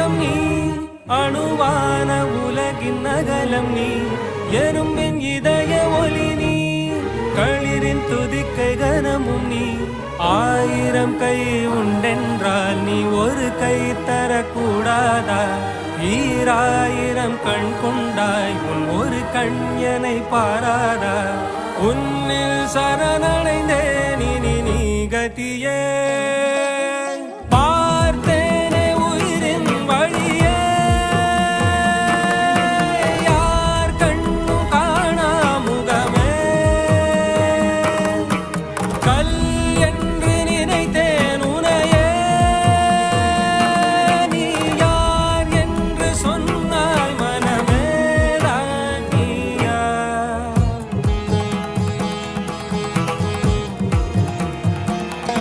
அங்கம் நீ அணுவான உலகின் அகலம் நீ எறும்பின் இதய ஒளி நீ களிரின் துதிக்கை கனமும் நீ ஆயிரம் கை உண்டென்றால் நீ ஒரு கை தரக்கூடாதா ஈராயிரம் கண் கொண்டாய் உன் ஒரு கண்யனை பாராதா உன்னில் சரணடைந்தேன் இனி நீ கதியே